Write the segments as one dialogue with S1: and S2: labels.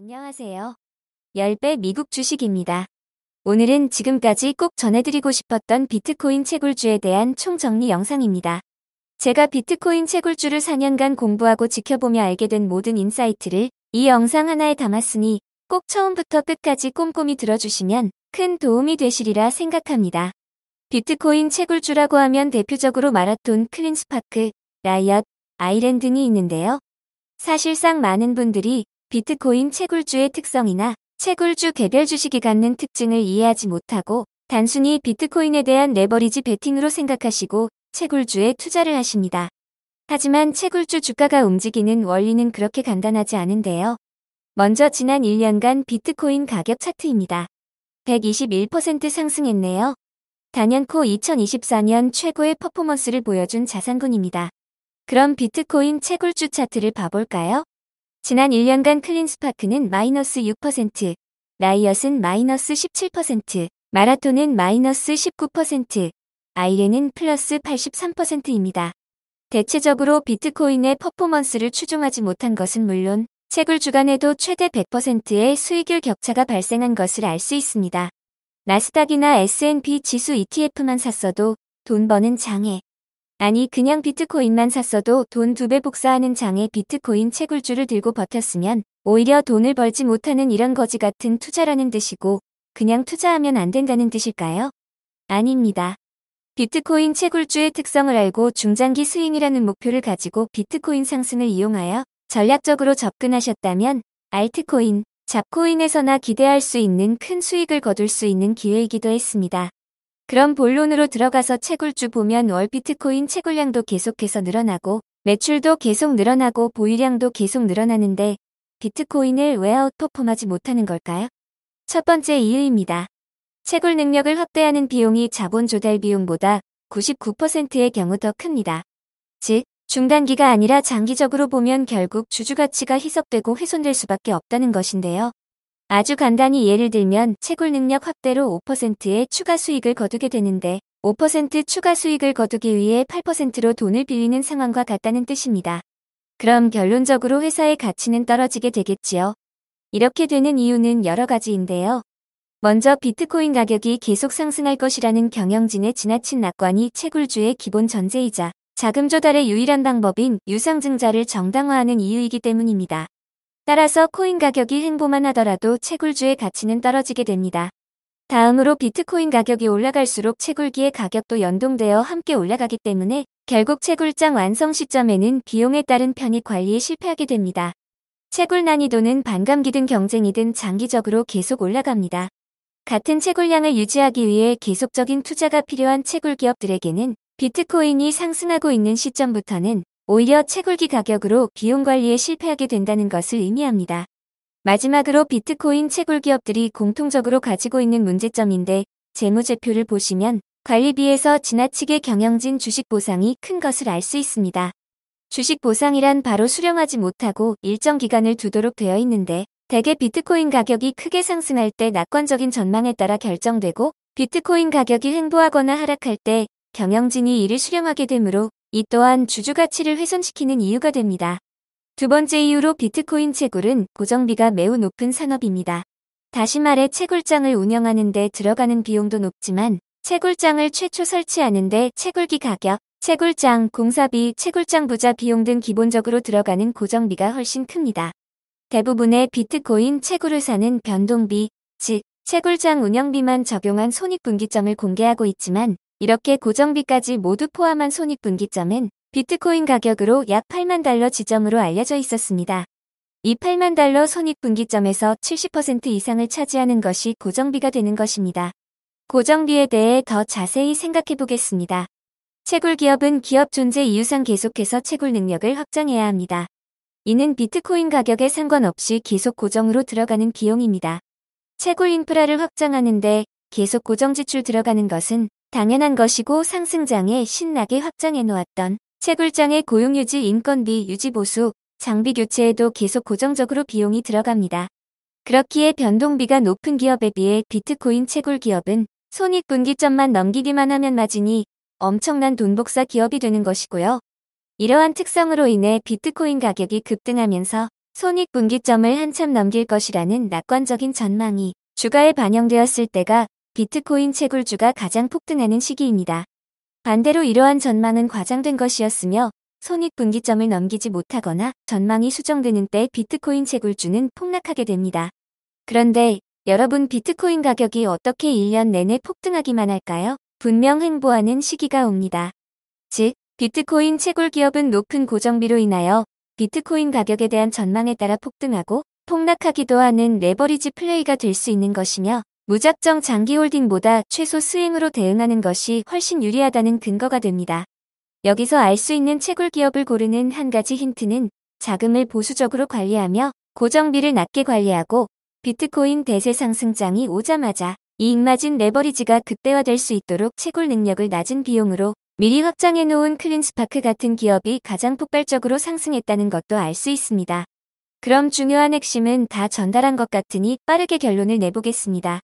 S1: 안녕하세요. 10배 미국 주식입니다. 오늘은 지금까지 꼭 전해드리고 싶었던 비트코인 채굴주에 대한 총정리 영상입니다. 제가 비트코인 채굴주를 4년간 공부하고 지켜보며 알게 된 모든 인사이트를 이 영상 하나에 담았으니 꼭 처음부터 끝까지 꼼꼼히 들어주시면 큰 도움이 되시리라 생각합니다. 비트코인 채굴주라고 하면 대표적으로 마라톤, 클린스파크, 라이엇, 아일랜 등이 있는데요. 사실상 많은 분들이 비트코인 채굴주의 특성이나 채굴주 개별 주식이 갖는 특징을 이해하지 못하고 단순히 비트코인에 대한 레버리지 베팅으로 생각하시고 채굴주에 투자를 하십니다. 하지만 채굴주 주가가 움직이는 원리는 그렇게 간단하지 않은데요. 먼저 지난 1년간 비트코인 가격 차트입니다. 121% 상승했네요. 단연코 2024년 최고의 퍼포먼스를 보여준 자산군입니다. 그럼 비트코인 채굴주 차트를 봐볼까요? 지난 1년간 클린스파크는 마이너스 6%, 라이엇은 마이너스 17%, 마라톤은 마이너스 19%, 아이렌은 플러스 83%입니다. 대체적으로 비트코인의 퍼포먼스를 추종하지 못한 것은 물론 채굴 주간에도 최대 100%의 수익률 격차가 발생한 것을 알 수 있습니다. 나스닥이나 S&P 지수 ETF만 샀어도 돈 버는 장에, 아니 그냥 비트코인만 샀어도 돈 2배 복사하는 장에 비트코인 채굴주를 들고 버텼으면 오히려 돈을 벌지 못하는 이런 거지 같은 투자라는 뜻이고 그냥 투자하면 안 된다는 뜻일까요? 아닙니다. 비트코인 채굴주의 특성을 알고 중장기 스윙이라는 목표를 가지고 비트코인 상승을 이용하여 전략적으로 접근하셨다면 알트코인, 잡코인에서나 기대할 수 있는 큰 수익을 거둘 수 있는 기회이기도 했습니다. 그럼 본론으로 들어가서 채굴주 보면 월 비트코인 채굴량도 계속해서 늘어나고 매출도 계속 늘어나고 보유량도 계속 늘어나는데 비트코인을 왜 아웃퍼폼하지 못하는 걸까요? 첫 번째 이유입니다. 채굴 능력을 확대하는 비용이 자본 조달 비용보다 99%의 경우 더 큽니다. 즉, 중단기가 아니라 장기적으로 보면 결국 주주 가치가 희석되고 훼손될 수밖에 없다는 것인데요. 아주 간단히 예를 들면 채굴 능력 확대로 5%의 추가 수익을 거두게 되는데 5% 추가 수익을 거두기 위해 8%로 돈을 빌리는 상황과 같다는 뜻입니다. 그럼 결론적으로 회사의 가치는 떨어지게 되겠지요. 이렇게 되는 이유는 여러 가지인데요. 먼저 비트코인 가격이 계속 상승할 것이라는 경영진의 지나친 낙관이 채굴주의 기본 전제이자 자금 조달의 유일한 방법인 유상증자를 정당화하는 이유이기 때문입니다. 따라서 코인 가격이 횡보만 하더라도 채굴주의 가치는 떨어지게 됩니다. 다음으로 비트코인 가격이 올라갈수록 채굴기의 가격도 연동되어 함께 올라가기 때문에 결국 채굴장 완성 시점에는 비용에 따른 편익 관리에 실패하게 됩니다. 채굴 난이도는 반감기든 경쟁이든 장기적으로 계속 올라갑니다. 같은 채굴량을 유지하기 위해 계속적인 투자가 필요한 채굴 기업들에게는 비트코인이 상승하고 있는 시점부터는 오히려 채굴기 가격으로 비용 관리에 실패하게 된다는 것을 의미합니다. 마지막으로 비트코인 채굴 기업들이 공통적으로 가지고 있는 문제점인데 재무제표를 보시면 관리비에서 지나치게 경영진 주식 보상이 큰 것을 알 수 있습니다. 주식 보상이란 바로 수령하지 못하고 일정 기간을 두도록 되어 있는데 대개 비트코인 가격이 크게 상승할 때 낙관적인 전망에 따라 결정되고 비트코인 가격이 횡보하거나 하락할 때 경영진이 이를 수령하게 되므로 이 또한 주주 가치를 훼손시키는 이유가 됩니다. 두 번째 이유로 비트코인 채굴은 고정비가 매우 높은 산업입니다. 다시 말해 채굴장을 운영하는 데 들어가는 비용도 높지만 채굴장을 최초 설치하는 데 채굴기 가격, 채굴장, 공사비, 채굴장 부자 비용 등 기본적으로 들어가는 고정비가 훨씬 큽니다. 대부분의 비트코인 채굴회사는 변동비, 즉 채굴장 운영비만 적용한 손익분기점을 공개하고 있지만 이렇게 고정비까지 모두 포함한 손익분기점은 비트코인 가격으로 약 8만 달러 지점으로 알려져 있었습니다. 이 8만 달러 손익분기점에서 70% 이상을 차지하는 것이 고정비가 되는 것입니다. 고정비에 대해 더 자세히 생각해 보겠습니다. 채굴 기업은 기업 존재 이유상 계속해서 채굴 능력을 확장해야 합니다. 이는 비트코인 가격에 상관없이 계속 고정으로 들어가는 비용입니다. 채굴 인프라를 확장하는데 계속 고정 지출 들어가는 것은 당연한 것이고 상승장에 신나게 확장해 놓았던 채굴장의 고용 유지 인건비 유지 보수, 장비 교체에도 계속 고정적으로 비용이 들어갑니다. 그렇기에 변동비가 높은 기업에 비해 비트코인 채굴 기업은 손익분기점만 넘기기만 하면 마진이 엄청난 돈복사 기업이 되는 것이고요. 이러한 특성으로 인해 비트코인 가격이 급등하면서 손익분기점을 한참 넘길 것이라는 낙관적인 전망이 주가에 반영되었을 때가 비트코인 채굴주가 가장 폭등하는 시기입니다. 반대로 이러한 전망은 과장된 것이었으며 손익분기점을 넘기지 못하거나 전망이 수정되는 때 비트코인 채굴주는 폭락하게 됩니다. 그런데 여러분, 비트코인 가격이 어떻게 1년 내내 폭등하기만 할까요? 분명 횡보하는 시기가 옵니다. 즉, 비트코인 채굴 기업은 높은 고정비로 인하여 비트코인 가격에 대한 전망에 따라 폭등하고 폭락하기도 하는 레버리지 플레이가 될 수 있는 것이며, 무작정 장기 홀딩보다 최소 수익으로 대응하는 것이 훨씬 유리하다는 근거가 됩니다. 여기서 알 수 있는 채굴 기업을 고르는 한 가지 힌트는 자금을 보수적으로 관리하며 고정비를 낮게 관리하고 비트코인 대세 상승장이 오자마자 이익마진 레버리지가 극대화될 수 있도록 채굴 능력을 낮은 비용으로 미리 확장해놓은 클린스파크 같은 기업이 가장 폭발적으로 상승했다는 것도 알 수 있습니다. 그럼 중요한 핵심은 다 전달한 것 같으니 빠르게 결론을 내보겠습니다.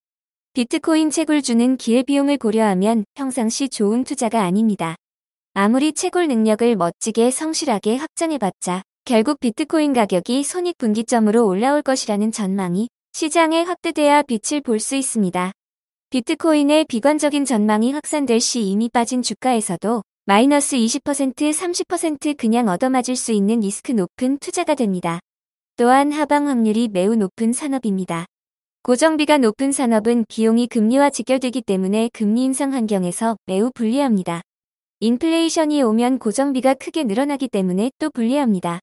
S1: 비트코인 채굴주는 기회비용을 고려하면 평상시 좋은 투자가 아닙니다. 아무리 채굴 능력을 멋지게 성실하게 확장해봤자 결국 비트코인 가격이 손익분기점으로 올라올 것이라는 전망이 시장에 확대돼야 빛을 볼 수 있습니다. 비트코인의 비관적인 전망이 확산될 시 이미 빠진 주가에서도 마이너스 20%, 30% 그냥 얻어맞을 수 있는 리스크 높은 투자가 됩니다. 또한 하방 확률이 매우 높은 산업입니다. 고정비가 높은 산업은 비용이 금리와 직결되기 때문에 금리 인상 환경에서 매우 불리합니다. 인플레이션이 오면 고정비가 크게 늘어나기 때문에 또 불리합니다.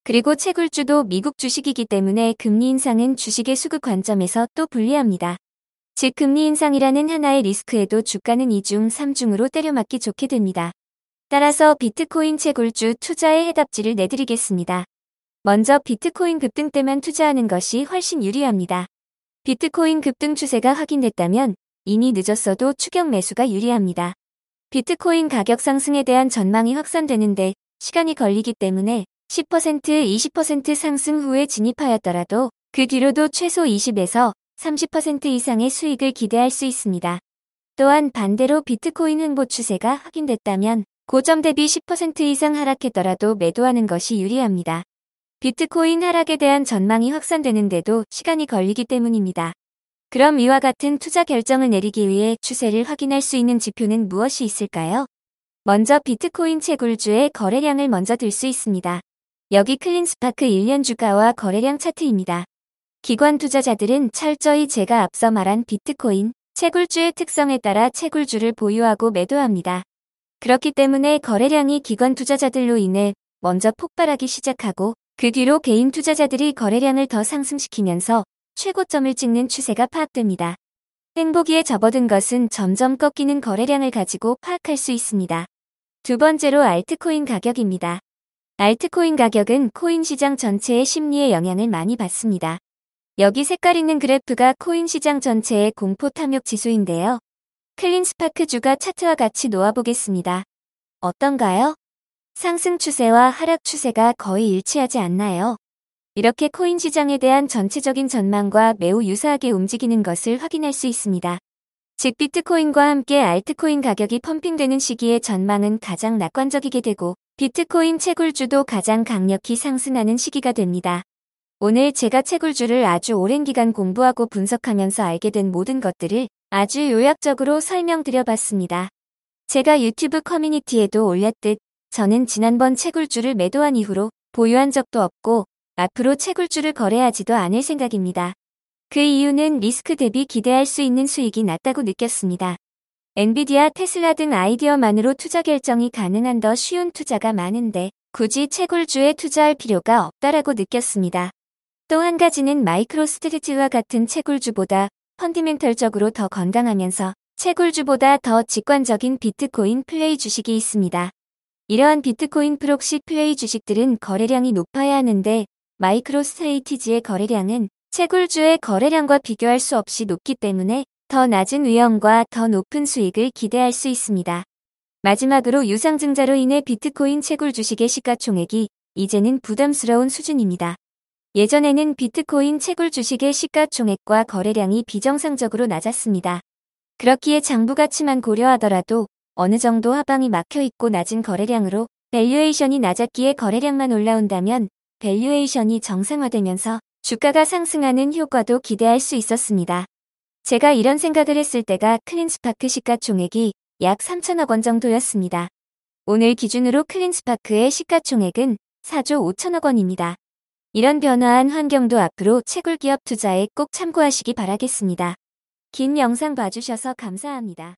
S1: 그리고 채굴주도 미국 주식이기 때문에 금리 인상은 주식의 수급 관점에서 또 불리합니다. 즉 금리 인상이라는 하나의 리스크에도 주가는 2중, 3중으로 때려맞기 좋게 됩니다. 따라서 비트코인 채굴주 투자의 해답지를 내드리겠습니다. 먼저 비트코인 급등 때만 투자하는 것이 훨씬 유리합니다. 비트코인 급등 추세가 확인됐다면 이미 늦었어도 추격 매수가 유리합니다. 비트코인 가격 상승에 대한 전망이 확산되는데 시간이 걸리기 때문에 10%, 20% 상승 후에 진입하였더라도 그 뒤로도 최소 20에서 30% 이상의 수익을 기대할 수 있습니다. 또한 반대로 비트코인 횡보 추세가 확인됐다면 고점 대비 10% 이상 하락했더라도 매도하는 것이 유리합니다. 비트코인 하락에 대한 전망이 확산되는데도 시간이 걸리기 때문입니다. 그럼 이와 같은 투자 결정을 내리기 위해 추세를 확인할 수 있는 지표는 무엇이 있을까요? 먼저 비트코인 채굴주의 거래량을 먼저 들 수 있습니다. 여기 클린스파크 1년 주가와 거래량 차트입니다. 기관 투자자들은 철저히 제가 앞서 말한 비트코인 채굴주의 특성에 따라 채굴주를 보유하고 매도합니다. 그렇기 때문에 거래량이 기관 투자자들로 인해 먼저 폭발하기 시작하고 그 뒤로 개인 투자자들이 거래량을 더 상승시키면서 최고점을 찍는 추세가 파악됩니다. 횡보기에 접어든 것은 점점 꺾이는 거래량을 가지고 파악할 수 있습니다. 두 번째로 알트코인 가격입니다. 알트코인 가격은 코인 시장 전체의 심리에 영향을 많이 받습니다. 여기 색깔 있는 그래프가 코인 시장 전체의 공포 탐욕 지수인데요. 클린스파크 주가 차트와 같이 놓아보겠습니다. 어떤가요? 상승 추세와 하락 추세가 거의 일치하지 않나요? 이렇게 코인 시장에 대한 전체적인 전망과 매우 유사하게 움직이는 것을 확인할 수 있습니다. 즉 비트코인과 함께 알트코인 가격이 펌핑되는 시기에 전망은 가장 낙관적이게 되고 비트코인 채굴주도 가장 강력히 상승하는 시기가 됩니다. 오늘 제가 채굴주를 아주 오랜 기간 공부하고 분석하면서 알게 된 모든 것들을 아주 요약적으로 설명드려봤습니다. 제가 유튜브 커뮤니티에도 올렸듯 저는 지난번 채굴주를 매도한 이후로 보유한 적도 없고 앞으로 채굴주를 거래하지도 않을 생각입니다. 그 이유는 리스크 대비 기대할 수 있는 수익이 낮다고 느꼈습니다. 엔비디아, 테슬라 등 아이디어만으로 투자 결정이 가능한 더 쉬운 투자가 많은데 굳이 채굴주에 투자할 필요가 없다라고 느꼈습니다. 또 한 가지는 마이크로스트래티지와 같은 채굴주보다 펀디멘털적으로 더 건강하면서 채굴주보다 더 직관적인 비트코인 플레이 주식이 있습니다. 이러한 비트코인 프록시 플레이 주식들은 거래량이 높아야 하는데 마이크로스트레이티지의 거래량은 채굴주의 거래량과 비교할 수 없이 높기 때문에 더 낮은 위험과 더 높은 수익을 기대할 수 있습니다. 마지막으로 유상증자로 인해 비트코인 채굴 주식의 시가총액이 이제는 부담스러운 수준입니다. 예전에는 비트코인 채굴 주식의 시가총액과 거래량이 비정상적으로 낮았습니다. 그렇기에 장부 가치만 고려하더라도 어느 정도 하방이 막혀있고 낮은 거래량으로 밸류에이션이 낮았기에 거래량만 올라온다면 밸류에이션이 정상화되면서 주가가 상승하는 효과도 기대할 수 있었습니다. 제가 이런 생각을 했을 때가 클린스파크 시가총액이 약 3천억 원 정도였습니다. 오늘 기준으로 클린스파크의 시가총액은 4조 5천억 원입니다. 이런 변화한 환경도 앞으로 채굴기업 투자에 꼭 참고하시기 바라겠습니다. 긴 영상 봐주셔서 감사합니다.